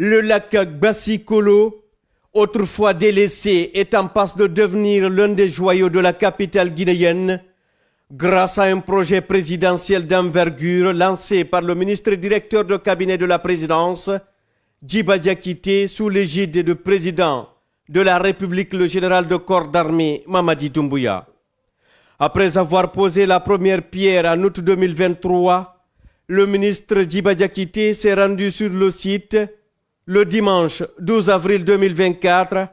Le lac Gbassi-Kolo, autrefois délaissé, est en passe de devenir l'un des joyaux de la capitale guinéenne grâce à un projet présidentiel d'envergure lancé par le ministre directeur de cabinet de la présidence, Djiba Diakité, sous l'égide du président de la République, le général de corps d'armée Mamadi Doumbouya. Après avoir posé la première pierre en août 2023, le ministre Djiba Diakité s'est rendu sur le site le dimanche 12 avril 2024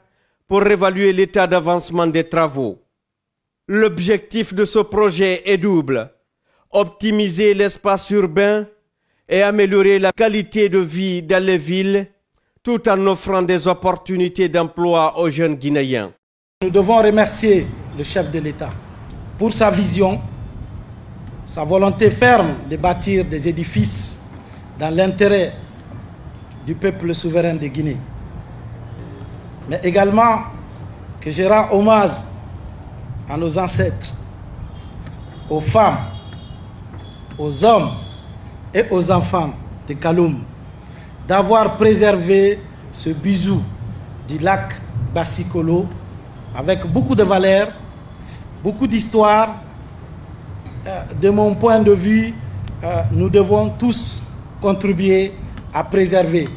pour évaluer l'état d'avancement des travaux. L'objectif de ce projet est double: optimiser l'espace urbain et améliorer la qualité de vie dans les villes, tout en offrant des opportunités d'emploi aux jeunes Guinéens. Nous devons remercier le chef de l'État pour sa vision, sa volonté ferme de bâtir des édifices dans l'intérêt du peuple souverain de Guinée. Mais également que je rends hommage à nos ancêtres, aux femmes, aux hommes et aux enfants de Kaloum, d'avoir préservé ce bijou du lac Gbassi-Kolo avec beaucoup de valeurs, beaucoup d'histoire. De mon point de vue, nous devons tous contribuer à préserver.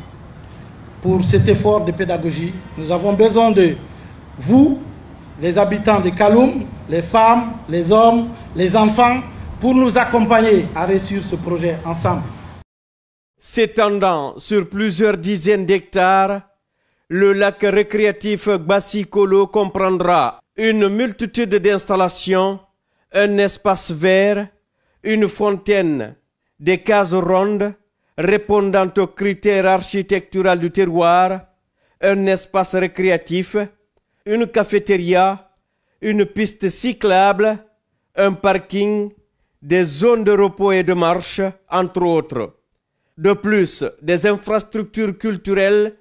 Pour cet effort de pédagogie, nous avons besoin de vous, les habitants de Kaloum, les femmes, les hommes, les enfants, pour nous accompagner à réussir ce projet ensemble. S'étendant sur plusieurs dizaines d'hectares, le lac récréatif Gbassi-Kolo comprendra une multitude d'installations, un espace vert, une fontaine, des cases rondes répondant aux critères architecturaux du terroir, un espace récréatif, une cafétéria, une piste cyclable, un parking, des zones de repos et de marche, entre autres. De plus, des infrastructures culturelles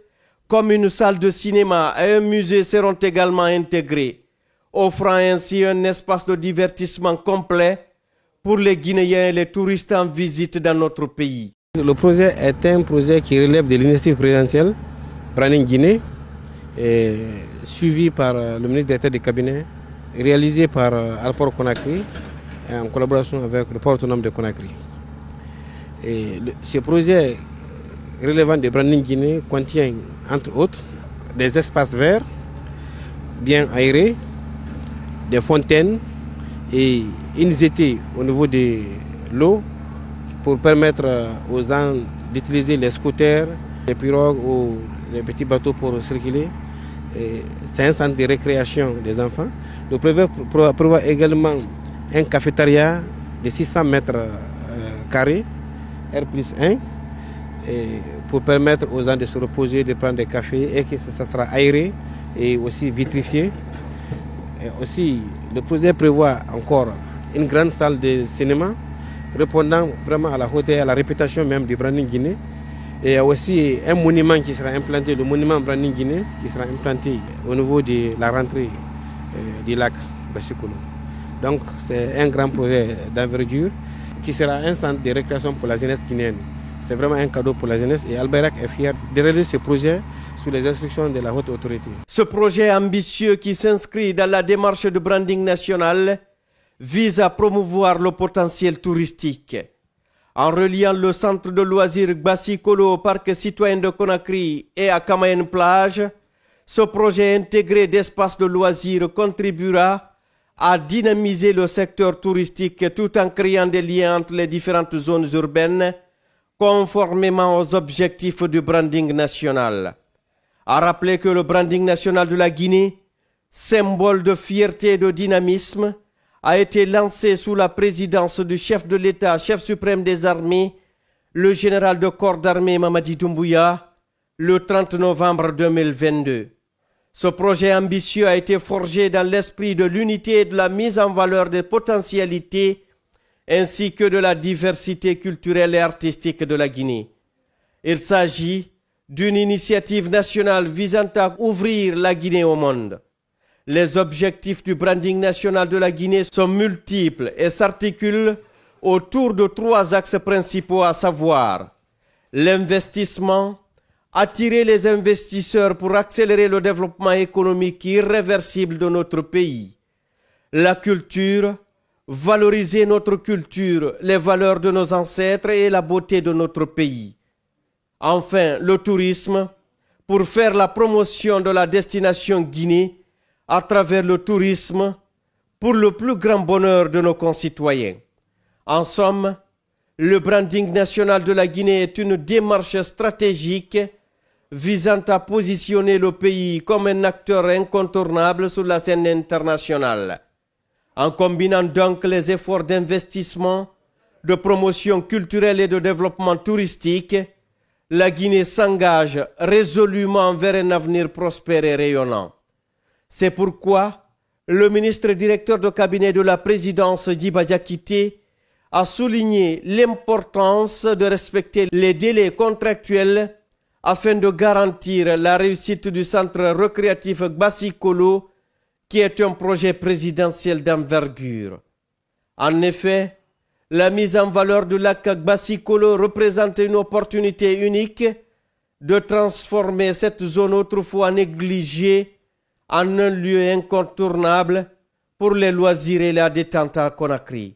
comme une salle de cinéma et un musée seront également intégrés, offrant ainsi un espace de divertissement complet pour les Guinéens et les touristes en visite dans notre pays. Le projet est un projet qui relève de l'initiative présidentielle Branding Guinée, suivi par le ministre d'État du cabinet, réalisé par Alport Conakry en collaboration avec le port autonome de Conakry. Ce projet relevant de Branding Guinée contient entre autres des espaces verts bien aérés, des fontaines et une jetée au niveau de l'eau pour permettre aux gens d'utiliser les scooters, les pirogues ou les petits bateaux pour circuler. C'est un centre de récréation des enfants. Le projet prévoit également un cafétéria de 600 mètres carrés, R+1, pour permettre aux gens de se reposer, de prendre des cafés et que ça sera aéré et aussi vitrifié. Et aussi, le projet prévoit encore une grande salle de cinéma répondant vraiment à la hauteur, à la réputation même du Branding Guinée. Et il y a aussi un monument qui sera implanté, le monument Branding Guinée, qui sera implanté au niveau de la rentrée du lac Gbassi-Kolo. Donc c'est un grand projet d'envergure qui sera un centre de récréation pour la jeunesse guinéenne. C'est vraiment un cadeau pour la jeunesse et Alberac est fier de réaliser ce projet sous les instructions de la haute autorité. Ce projet ambitieux qui s'inscrit dans la démarche de branding national vise à promouvoir le potentiel touristique. En reliant le centre de loisirs Gbassi-Kolo au parc citoyen de Conakry et à Kamayen Plage, ce projet intégré d'espaces de loisirs contribuera à dynamiser le secteur touristique tout en créant des liens entre les différentes zones urbaines, conformément aux objectifs du branding national. À rappeler que le branding national de la Guinée, symbole de fierté et de dynamisme, a été lancé sous la présidence du chef de l'État, chef suprême des armées, le général de corps d'armée Mamadi Doumbouya, le 30 novembre 2022. Ce projet ambitieux a été forgé dans l'esprit de l'unité et de la mise en valeur des potentialités ainsi que de la diversité culturelle et artistique de la Guinée. Il s'agit d'une initiative nationale visant à ouvrir la Guinée au monde. Les objectifs du branding national de la Guinée sont multiples et s'articulent autour de 3 axes principaux, à savoir l'investissement, attirer les investisseurs pour accélérer le développement économique irréversible de notre pays. La culture, valoriser notre culture, les valeurs de nos ancêtres et la beauté de notre pays. Enfin, le tourisme, pour faire la promotion de la destination Guinée à travers le tourisme pour le plus grand bonheur de nos concitoyens. En somme, le branding national de la Guinée est une démarche stratégique visant à positionner le pays comme un acteur incontournable sur la scène internationale. En combinant donc les efforts d'investissement, de promotion culturelle et de développement touristique, la Guinée s'engage résolument vers un avenir prospère et rayonnant. C'est pourquoi le ministre directeur de cabinet de la présidence Djiba Diakité a souligné l'importance de respecter les délais contractuels afin de garantir la réussite du centre récréatif Gbassi Kolo, qui est un projet présidentiel d'envergure. En effet, la mise en valeur du lac Gbassi Kolo représente une opportunité unique de transformer cette zone autrefois négligée en un lieu incontournable pour les loisirs et la détente à Conakry.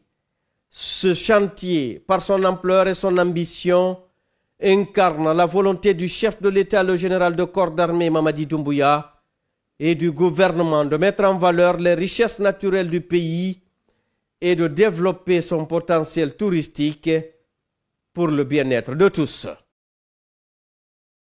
Ce chantier, par son ampleur et son ambition, incarne la volonté du chef de l'État, le général de corps d'armée Mamadi Doumbouya, et du gouvernement de mettre en valeur les richesses naturelles du pays et de développer son potentiel touristique pour le bien-être de tous.